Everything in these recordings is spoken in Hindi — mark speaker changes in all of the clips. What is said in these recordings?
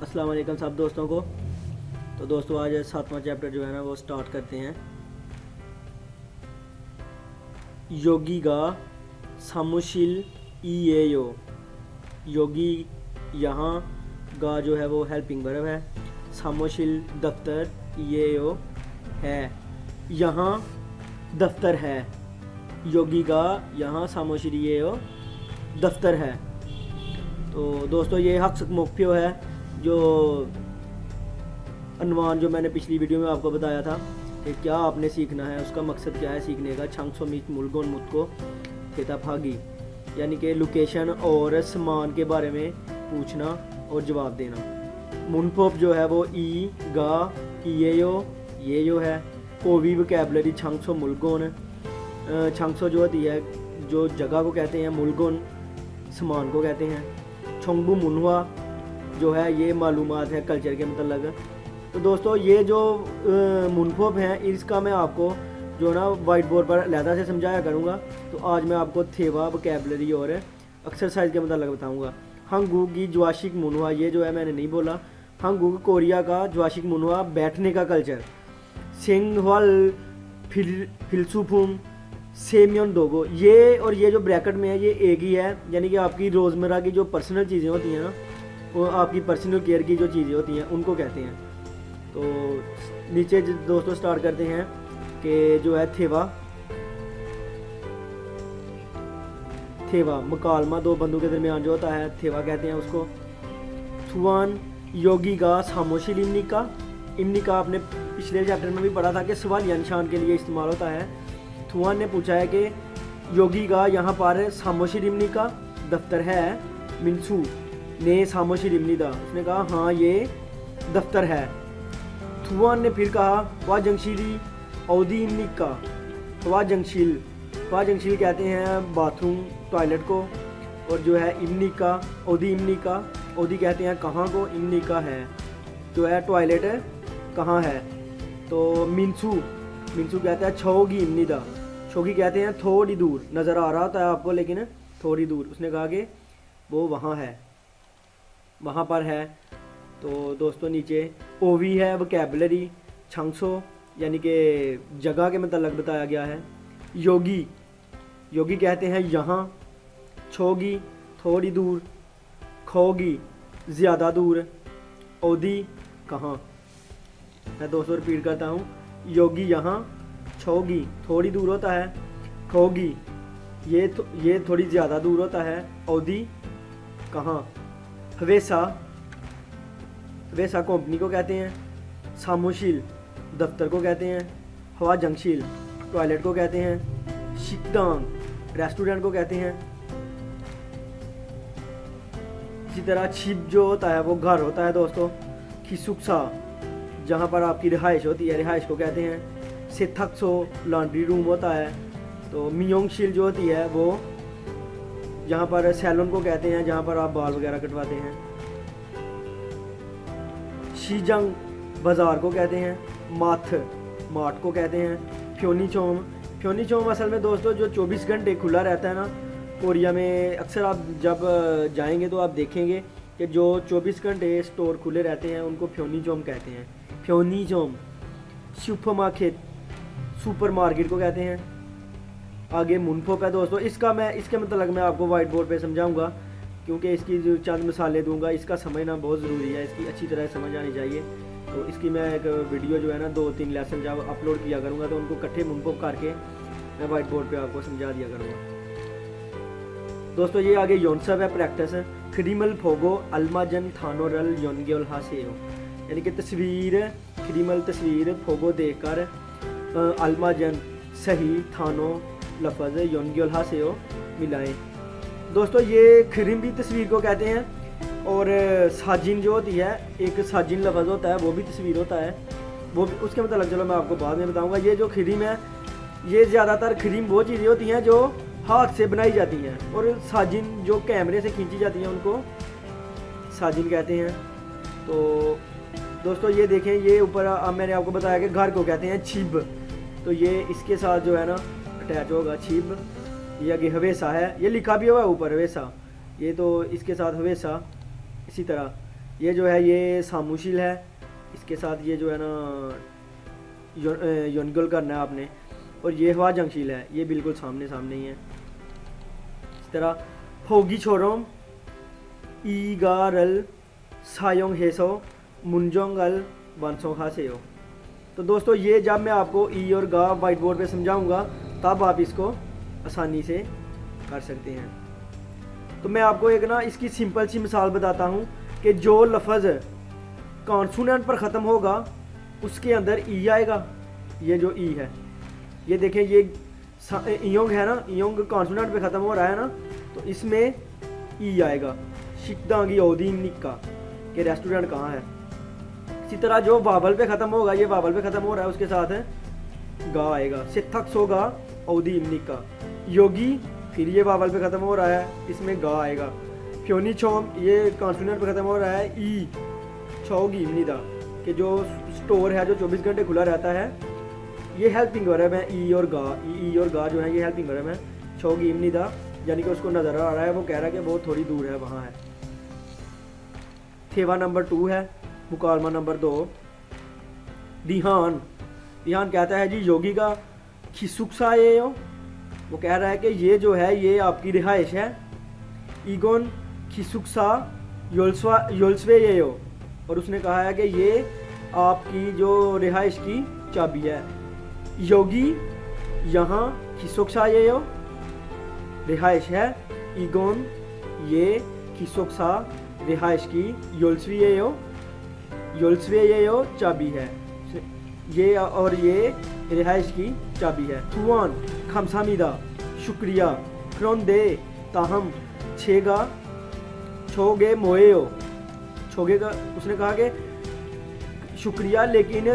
Speaker 1: अस्सलाम वालेकुम सब दोस्तों को। तो दोस्तों आज 7वां चैप्टर जो है ना वो स्टार्ट करते हैं। योगी गा सामुशिल ईएयो। योगी यहाँ गा जो है वो हेल्पिंग वर्ब है, सामुशिल दफ्तर, ईएयो है, यहाँ दफ्तर है। योगी गा यहाँ सामुशिल ईएयो दफ्तर है। तो दोस्तों ये हक्स मुख्य है जो अनुमान जो मैंने पिछली वीडियो में आपको बताया था कि क्या आपने सीखना है, उसका मकसद क्या है सीखने का। छंगसो मीट मुलगोन मुत को थेताफागी, यानी कि लोकेशन और सामान के बारे में पूछना और जवाब देना। मुनपोप जो है वो ई गा ये जो है। ओवी वोकैबुलरी छंगसो मुलगोन। छंगसो जो होती है जो जगह को कहते हैं, मुलगोन सामान को कहते हैं। छोंगबू मुनवा जो है ये मालूमात है कल्चर के मतलब। तो दोस्तों ये जो मुनफोप हैं इसका मैं आपको जो ना वाइट बोर्ड पर लहदा से समझाया करूँगा। तो आज मैं आपको थेवा वोकैबुलरी और एक्सरसाइज के मतलब बताऊँगा। हंगूगी ज्वाशिक मुनवा, ये जो है मैंने नहीं बोला। हंगूग कोरिया का ज्वाशिक मुनवा बैठने का कल्चर। सेंगवाल फिलसुफुम सेमियन दोगो, ये और ये जो ब्रैकेट में है ये एक ही है, यानी कि आपकी रोज़मर्रा की जो पर्सनल चीज़ें होती हैं ना, वो आपकी पर्सनल केयर की जो चीज़ें होती हैं उनको कहते हैं। तो नीचे दोस्तों स्टार्ट करते हैं कि जो है थेवा मुकालमा दो बंदों के दरमियान जो होता है थेवा कहते हैं उसको। थुआन योगी का खामोशी इमनी का आपने पिछले चैप्टर में भी पढ़ा था कि सवालिया निशान के लिए इस्तेमाल होता है। थुआन ने पूछा है कि योगी का यहाँ पर खामोशी इमनी का दफ्तर है। मिनसू ने खामोशी इमनी दा, उसने कहा हाँ ये दफ्तर है। थुआन ने फिर कहा वाह जंगशीली औदी इमनी का। वाह जंगशील कहते हैं बाथरूम टॉयलेट को, और जो है इमनी का इमनी का, औदी कहते हैं कहाँ को, इमनी का है जो है टॉयलेट कहाँ है। तो मिनसू कहते हैं छोगी इमनी दा, छोगी कहते हैं थोड़ी दूर, नज़र आ रहा था आपको लेकिन थोड़ी दूर। उसने कहा कि वो वहाँ है, वहाँ पर है। तो दोस्तों नीचे ओवी है वोकैबुलरी छंगसो, यानी कि जगह के मतलब बताया गया है। योगी कहते हैं यहाँ। छोगी थोड़ी दूर, खोगी ज़्यादा दूर, ओदी कहाँ। मैं दोस्तों रिपीट करता हूँ, योगी यहाँ, छोगी थोड़ी दूर होता है, खोगी ये थोड़ी ज़्यादा दूर होता है, ओदी कहाँ। हवेसा कंपनी को कहते हैं। सामुशील दफ्तर को कहते हैं। हवा जंगशील टॉयलेट को कहते हैं। शिकदांग रेस्टोरेंट को कहते हैं। इसी तरह छिप जो होता है वो घर होता है दोस्तों। खिसुक्सा जहाँ पर आपकी रिहाइश होती है, रिहाइश को कहते हैं। सेथक्सो लॉन्ड्री रूम होता है। तो मियोंगशील जो होती है वो जहाँ पर सैलून को कहते हैं, जहाँ पर आप बाल वगैरह कटवाते हैं। शीजंग बाज़ार को कहते हैं। मार्ट को कहते हैं। फ्योनीचोम असल में दोस्तों जो 24 घंटे खुला रहता है ना कोरिया में, अक्सर आप जब जाएंगे तो आप देखेंगे कि जो 24 घंटे स्टोर खुले रहते हैं उनको फ्योनीचोम कहते हैं। फ्योनीचोम सुपरमार्केट को कहते हैं। आगे मुनफोप है दोस्तों, इसके मतलब मैं आपको वाइट बोर्ड पे समझाऊंगा क्योंकि इसकी जो चंद मिसालें दूंगा, इसका समझना बहुत ज़रूरी है, इसकी अच्छी तरह समझ आनी चाहिए। तो इसकी मैं एक वीडियो जो है ना 2-3 लेसन जब अपलोड किया करूँगा तो उनको इकट्ठे मुनफोप करके मैं वाइट बोर्ड पे आपको समझा दिया करूँगा। दोस्तों ये आगे योनसब है प्रैक्टिस। खरीमल फोगो अल्माजन थानोरल योनगेल हासेओ, यानी कि खरीमल तस्वीर फोगो देखकर अल्माजन सही थानो लफज योनगेल हासेओ मिलाएं। दोस्तों ये खरीम भी तस्वीर को कहते हैं, और साजिन जो होती है, एक साजिन लफज होता है वो भी तस्वीर होता है, वो भी उसके मतलब चलो मैं आपको बाद में बताऊंगा। ये जो खरीम है ये ज़्यादातर खरीम वो चीज़ें होती हैं जो हाथ से बनाई जाती हैं, और साजिन जो कैमरे से खींची जाती हैं उनको साजिन कहते हैं। तो दोस्तों ये देखें, ये ऊपर मैंने आपको बताया कि घर को कहते हैं छिब, तो ये इसके साथ जो है ना अटैच होगा छिब। ये आगे हवेसा है, ये लिखा भी हुआ है ऊपर हवेसा, ये तो इसके साथ हवेसा। इसी तरह ये जो है ये सामुशील है, इसके साथ ये जो है ना योनगल करना है आपने। और ये हवा जंगशील है, ये बिल्कुल सामने सामने ही है। इस तरह फोगी छोरोम ईगारल सायोंग हेसो मुंजोंगल वंसों हासेयो। तो दोस्तों ये जब मैं आपको ई और गा वाइट बोर्ड पे समझाऊंगा तब आप इसको आसानी से कर सकते हैं। तो मैं आपको एक ना इसकी सिंपल सी मिसाल बताता हूँ कि जो लफ्ज़ कॉन्सोनेंट पर ख़त्म होगा उसके अंदर ई आएगा। ये जो ई है, ये देखें, ये इयोंग है ना, इयोंग कॉन्सोनेंट पे ख़त्म हो रहा है ना, तो इसमें ई आएगा। शिकदांगी ओदीम निक्का के रेस्टोरेंट कहाँ है। इसी तरह जो वावल पे ख़त्म होगा, ये वावल पे ख़त्म हो रहा है, उसके साथ है गा आएगा। सिथक सोगा ओदीम निक्का योगी, फिर ये वावल पे ख़त्म हो रहा है, इसमें गा आएगा। फ्योनी छोम, ये कॉन्सोनेंट पे ख़त्म हो रहा है, ई छोगी निदा कि जो स्टोर है जो 24 घंटे खुला रहता है, ये हेल्पिंग वर्ब है। ई और गा जो है ये हेल्पिंग वर्ब है। छोगी इमनिदा यानी कि उसको नज़र आ रहा है, वो कह रहा है कि वो थोड़ी दूर है, वहाँ है। थेवा नंबर 2 है, मुकालमा नंबर 2। दिहान कहता है जी योगी का खिसुकसा ये हो, वो कह रहा है कि ये जो है ये आपकी रिहाइश है। ईगोन खिसुकसा योल्सवे ये हो, और उसने कहा है कि ये आपकी जो रिहाइश की चाबी है। योगी यहाँ खिसुकसा ये हो रिहाइश है। ईगोन ये खिसुकसा रिहाइश की योल्सवे ये हो चाबी है। ये और ये रिहाइश की चाबी है। थुआन खमसामिदा शुक्रिया। क्रोंदे ताहम छेगा छोगे मोएयो, छोगे का उसने कहा कि शुक्रिया लेकिन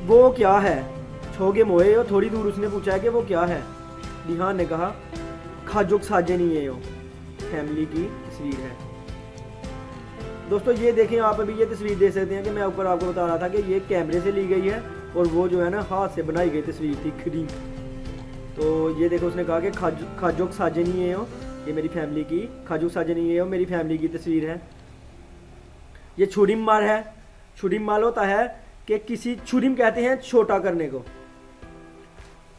Speaker 1: वो क्या है। छोगे मोएयो थोड़ी दूर उसने पूछा है कि वो क्या है। दिहान ने कहा खाजुक साजे नहीं है, फैमिली की तस्वीर है। दोस्तों ये देखें, आप अभी ये तस्वीर देख सकते हैं कि मैं ऊपर आपको बता रहा था कि ये कैमरे से ली गई है और वो जो है ना हाथ से बनाई गई तस्वीर थी खड़ी। तो ये देखो उसने कहा कि खाजुक साजे नहीं है, ये मेरी फैमिली की खाजुक साजे नहीं है, मेरी फैमिली की तस्वीर है। ये छुरिम मार है। छुरिम माल होता है कि किसी, छुरिम कहते हैं छोटा करने को।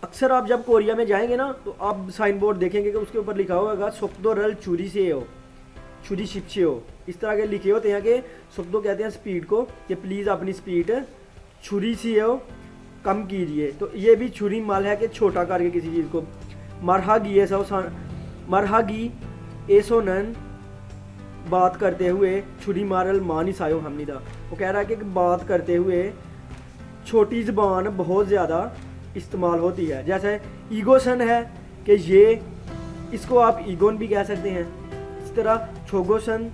Speaker 1: अक्सर आप जब कोरिया में जाएंगे ना तो आप साइन बोर्ड देखेंगे कि उसके ऊपर लिखा होगा सोक्दो रल छुरी से हो, छुरी शिपसे हो, इस तरह के लिखे होते हैं कि सोक्दो कहते हैं स्पीड को, कि प्लीज़ अपनी स्पीड छुरी से हो कम कीजिए। तो ये भी छुरी माल है कि छोटा करके किसी चीज़ को। मरहागी एसोनन बात करते हुए छुरी मारल मानी सायो हमनिदा, वो कह रहा है कि बात करते हुए छोटी ज़बान बहुत ज़्यादा इस्तेमाल होती है। जैसे ईगोसन है कि ये, इसको आप ईगोन भी कह सकते हैं। इस तरह छोगोसन,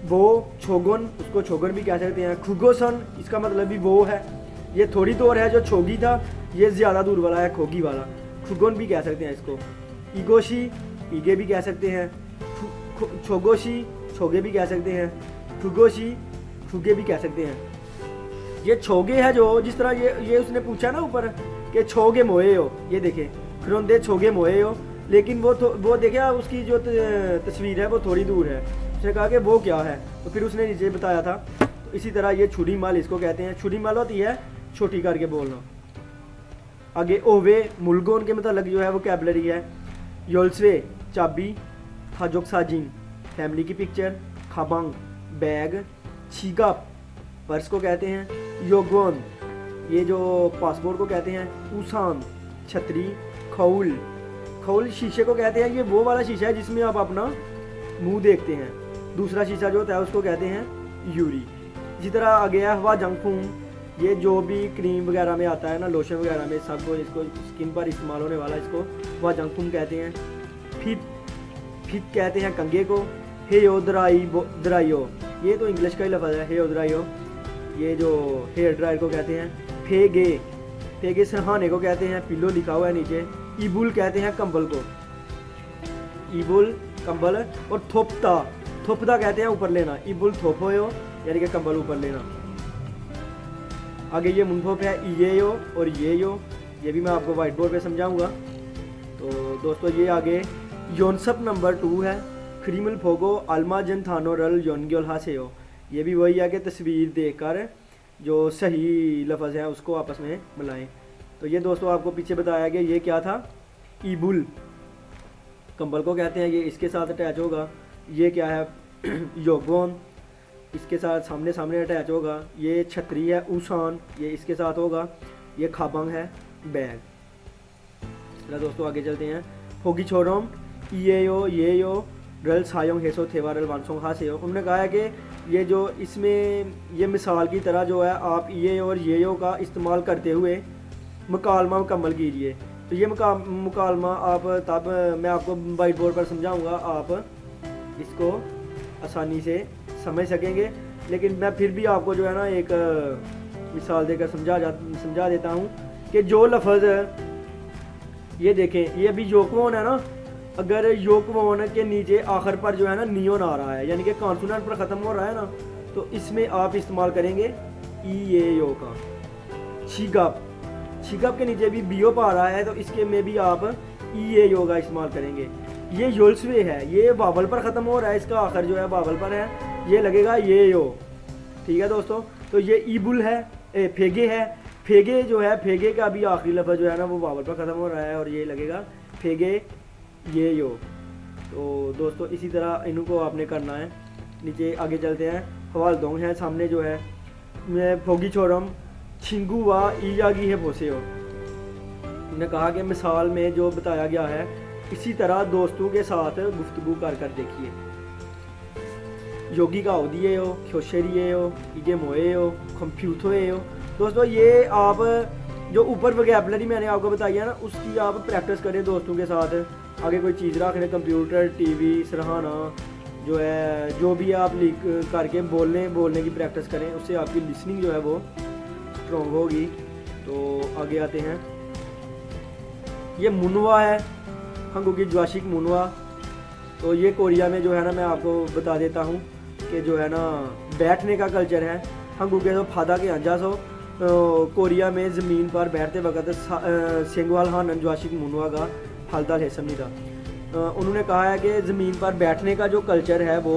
Speaker 1: वो छोगोन, उसको छोगन भी कह सकते हैं। खुगोसन इसका मतलब भी वो है। ये थोड़ी दूर है जो छोगी था, ये ज़्यादा दूर वाला है खोगी वाला, खुगोन भी कह सकते हैं इसको। ईगोशी ईगे भी कह सकते हैं। छोगोशी छोगे भी कह सकते हैं। खुगोशी खुगे भी कह सकते हैं। ये छोगे है जो, जिस तरह ये उसने पूछा ना ऊपर कि छोगे मोए हो, ये देखे खरोंदे छोगे मोए हो, लेकिन वो देखे आप उसकी जो तस्वीर है वो थोड़ी दूर है। उसने कहा कि वो क्या है, तो फिर उसने नीचे बताया था। तो इसी तरह ये छुरी माल इसको कहते हैं। छुरी माल होती है छोटी करके बोलना। आगे ओवे मुलगोन के मतलब जो है वो कैबलरी है। योल्सवे चाबी। खाजोक साजिंग फैमिली की पिक्चर। खाबांग बैग। छीगा पर्स को कहते हैं। योगोन ये जो पासपोर्ट को कहते हैं। उसान छतरी। खौल खौल शीशे को कहते हैं। ये वो वाला शीशा है जिसमें आप अपना मुंह देखते हैं। दूसरा शीशा जो होता है उसको कहते हैं यूरी। इसी तरह आ गया हवा जंगफूम, ये जो भी क्रीम वगैरह में आता है ना, लोशन वगैरह में, सबको इसको स्किन पर इस्तेमाल होने वाला, इसको हवा जंगफूम कहते हैं। फिट कहते हैं कंगे को। हे ओ दराइयो ये तो इंग्लिश का ही लफ्ज़ है। हे ओ दराइयो ये जो हेयर ड्रायर को कहते हैं। फेगे सरहाने को कहते हैं। पिलो लिखा हुआ है नीचे। इबुल कहते हैं कंबल को। इबुल कंबल। और थोपदा कहते हैं ऊपर लेना। इबुल थोपो यानी कि कंबल ऊपर लेना। आगे ये मुनफोप है। ये और ये भी मैं आपको व्हाइट बोर्ड पे समझाऊंगा। तो दोस्तों ये आगे योनसप नंबर 2 है। क्रीमल फोगो अल्मा जन थानो रल योनग्योल हासेयो। ये भी वही है कि तस्वीर देखकर जो सही लफ्ज़ है उसको आपस में मिलाएं। तो ये दोस्तों आपको पीछे बताया गया ये क्या था, ईबुल कंबल को कहते हैं, ये इसके साथ अटैच होगा। ये क्या है, योगोन, इसके साथ सामने सामने अटैच होगा। ये छतरी है ऊसान, ये इसके साथ होगा। ये खाबंग है बैग। चलो दोस्तों आगे चलते हैं। फोगी छोरोम ये यो रल सायोंग हेसो थेवा रल वानसोंग हासेयो। उन्होंने कहा है कि ये जो इसमें ये मिसाल की तरह जो है आप ये और ये यो का इस्तेमाल करते हुए मुकालमा मुकम्मल कीजिए। तो ये मुकालमा आप तब मैं आपको वाइट बोर्ड पर समझाऊंगा, आप इसको आसानी से समझ सकेंगे। लेकिन मैं फिर भी आपको जो है ना एक मिसाल देकर समझा देता हूँ कि जो लफ्ज़ ये देखें, ये अभी योकवोन है ना, अगर योकवोन के नीचे आखिर पर जो है ना नियोन आ रहा है, यानी कि कॉन्सोनेंट पर ख़त्म हो रहा है ना, तो इसमें आप इस्तेमाल करेंगे ई ए यो का। छिगप के नीचे भी बीओ पा रहा है तो इसके में भी आप ई ए यो का इस्तेमाल करेंगे। ये योल्सवे है, ये बावल पर ख़त्म हो रहा है, इसका आखिर जो है बावल पर है, ये लगेगा ये यो। ठीक है दोस्तों, तो ये ईबुल है, फेगे है। फेगे जो है, फेगे का भी आखिरी लफ्ज़ जो है ना वो बावल पर ख़त्म हो रहा है और ये लगेगा फेगे ये यो। तो दोस्तों इसी तरह इनको आपने करना है। नीचे आगे चलते हैं। हवाल दोंग है सामने जो है, मैं फोगी छोरम छिंगू व ईजागी है भोसे हो। उन्होंने कहा कि मिसाल में जो बताया गया है इसी तरह दोस्तों के साथ गुफ्तगू कर देखिए। योगी का दिए हो, खोशरिए हो, इगे मोए हो, कंप्यूटर हो। दोस्तों ये आप जो ऊपर वोकैबुलरी मैंने आपको बताई है ना, उसकी आप प्रैक्टिस करें दोस्तों के साथ। आगे कोई चीज़ रखने, कंप्यूटर, टीवी, सरहाना जो है, जो भी आप लिख करके बोलने की प्रैक्टिस करें, उससे आपकी लिसनिंग जो है वो स्ट्रॉन्ग होगी। तो आगे आते हैं। ये मुनवा है, हंगू की ज्वाशिक मुनवा। तो ये कोरिया में जो है ना, मैं आपको बता देता हूँ कि जो है ना बैठने का कल्चर है। हंगू के तो फादा के अंजासो कोरिया में ज़मीन पर बैठते वक्त सेंगवाल हानन ज्वाशिक मुनवा का हालदार है समझी था। उन्होंने कहा है कि ज़मीन पर बैठने का जो कल्चर है वो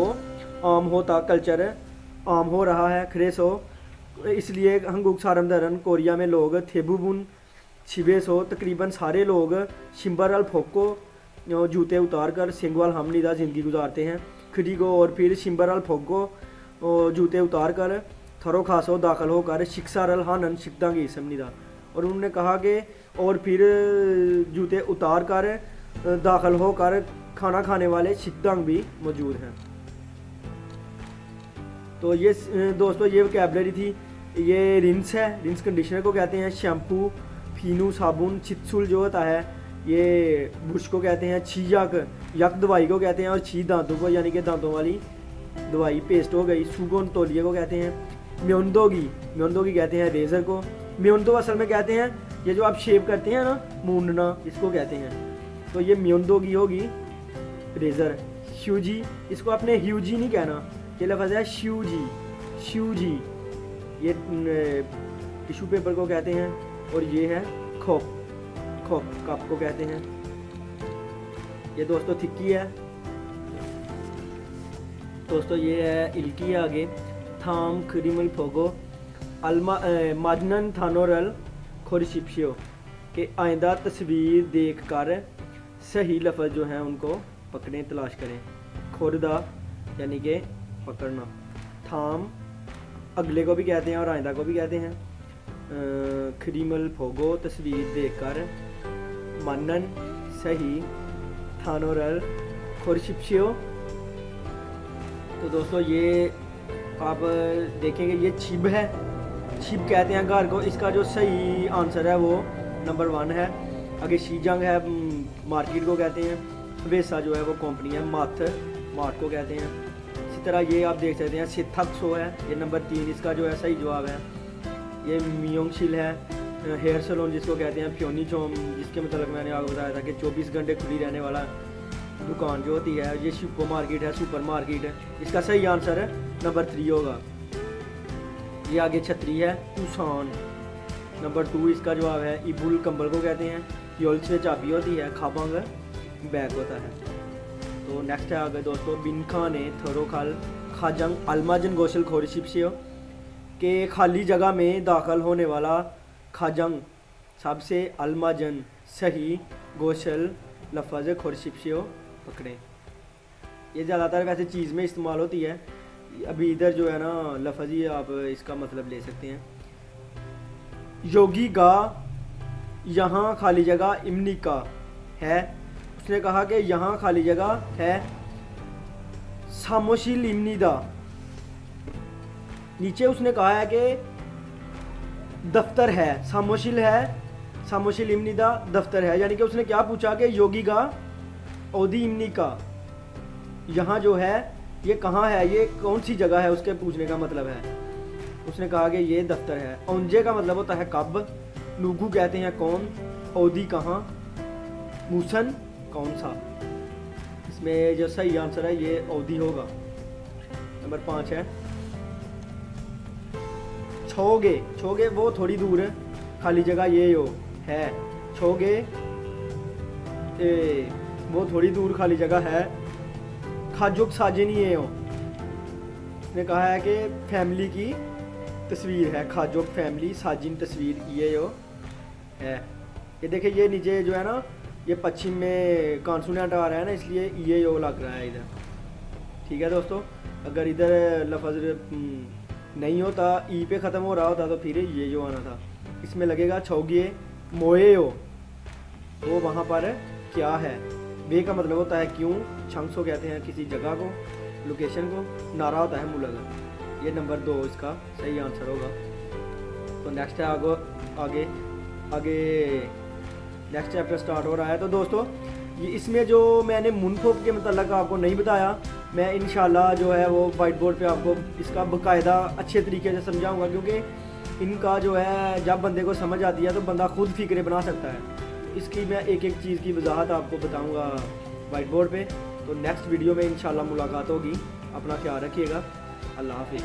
Speaker 1: आम हो रहा है खरेसो। इसलिए हंगुक सारमदरन कोरिया में लोग थेबुबुन छिबेसो तकरीबन सारे लोग शिम्बर अल फोको जूते उतार कर सेंगवाल हमनीदा ज़िंदगी गुजारते हैं। खरीगो और फिर शिम्बर अल फोको जूते उतार कर थरो खासो दाखिल होकर शिक्षा रल हानन शिकदांगी समनीदा। और उन्होंने कहा कि और फिर जूते उतार कर दाखिल होकर खाना खाने वाले शिकदांग भी मौजूद हैं। तो ये दोस्तों ये वोकैबुलरी थी। ये रिंस है, रिंस कंडीशनर को कहते हैं। शैम्पू, फीनू, साबुन, चित्सुल जो होता है ये बुश को कहते हैं। छी यक दवाई को कहते हैं। और छी दांतों को, यानी कि दांतों वाली दवाई पेस्ट हो गई। सुगोन तौलिए को कहते हैं। म्योंदोगी कहते हैं रेज़र को। म्योंदो असल में कहते हैं ये जो आप शेव करते हैं ना, मूंडना, इसको कहते हैं। तो ये म्योंदोगी होगी रेज़र। ह्यूजी, इसको आपने ह्यूजी नहीं कहना, ये लफ्ज़ है श्यूजी। ये टिश्यू पेपर को कहते हैं। और ये है खोप कप को कहते हैं। ये दोस्तों थिक्की है। दोस्तों ये है इल्की है आगे। थाम क्रीमल फोगो माजनन थानोरल खोरशिप्शियो के आइंदा तस्वीर देख कर सही लफ्ज़ जो हैं उनको पकड़ें, तलाश करें। खोरदा यानी कि पकड़ना। थाम अगले को भी कहते हैं और आइंदा को भी कहते हैं। क्रीमल फोगो तस्वीर देखकर, मानन सही, थानोरल खोरशिप्शियो। तो दोस्तों ये आप देखेंगे ये छिब है, छिब कहते हैं घर को। इसका जो सही आंसर है वो नंबर 1 है। आगे शीजंग है, मार्केट को कहते हैं। वेसा जो है वो कंपनी है। मार्ट को कहते हैं। इसी तरह ये आप देख सकते हैं सिथक्सो है, ये नंबर 3 इसका जो है सही जवाब है। ये मियोंगशिल है, हेयर सैलून जिसको कहते हैं। फ्योनीचोम, जिसके मतलब मैंने आपको बताया था कि 24 घंटे खुली रहने वाला दुकान जो होती है। ये सुपर मार्केट है। इसका सही आंसर है नंबर 3 होगा। ये आगे छतरी है, उसान। नंबर 2 इसका जवाब है। इबुल कंबल को कहते हैं। योल्स में चाबी होती है। खाबंग बैग होता है। तो नेक्स्ट है आगे दोस्तों, बिनखा ने थरोखाल खाजंग अलमाजन गोशल खोरशिप्शियो के खाली जगह में दाखिल होने वाला खाजंग सबसे अलमाजन सही गोशल लफज खोरशिप्शियो पकड़े। ये ज़्यादातर वैसे चीज़ में इस्तेमाल होती है, अभी इधर जो है ना लफज ही आप इसका मतलब ले सकते हैं। योगी गा यहाँ खाली जगह इमनी का है, उसने कहा कि यहाँ खाली जगह है सामोशिल इमनी दा। नीचे उसने कहा है कि दफ्तर है, सामोशिल है, सामोशिल इमनी दा दफ्तर है, यानी कि उसने क्या पूछा कि योगी गा ओदी इमनी का यहाँ जो है ये कहाँ है, ये कौन सी जगह है, उसके पूछने का मतलब है। उसने कहा कि ये दफ्तर है। औंजे का मतलब होता है कब, नूगू कहते हैं कौन, ओदी कहाँ, मूसन कौन सा। इसमें जो सही आंसर है ये ओदी होगा। नंबर 5 है छोगे, छोगे वो थोड़ी दूर है, खाली जगह ये हो है, छोगे वो थोड़ी दूर खाली जगह है, खाजुक साजिनी ये हो। उसने कहा है कि फैमिली की तस्वीर है, खाजुक फैमिली साजिन तस्वीर ये हो है। ये देखिए ये नीचे जो है ना ये पश्चिम में कॉन्सोनेंट आ रहा है ना, इसलिए ये यो लग रहा है इधर। ठीक है दोस्तों, अगर इधर लफज नहीं होता, ई पे ख़त्म हो रहा होता तो फिर ये जो आना था। इसमें लगेगा छौगिए मोए हो, वो वहाँ पर क्या है। वे का मतलब होता है क्यों, छंगसो कहते हैं किसी जगह को, लोकेशन को, नारा होता है मुलग। ये नंबर 2 इसका सही आंसर होगा। तो नेक्स्ट है आगे नेक्स्ट चैप्टर स्टार्ट हो रहा है। तो दोस्तों ये इसमें जो मैंने मुनफोक के मतलब आपको नहीं बताया, मैं इंशाल्लाह जो है वो वाइट बोर्ड पे आपको इसका बाकायदा अच्छे तरीके से समझाऊंगा, क्योंकि इनका जो है जब बंदे को समझ आती है तो बंदा खुद फिक्रे बना सकता है। इसकी मैं एक एक चीज़ की वजाहत आपको बताऊंगा वाइट बोर्ड पे। तो नेक्स्ट वीडियो में इंशाल्लाह मुलाकात होगी। अपना ख्याल रखिएगा। अल्लाह हाफिज़।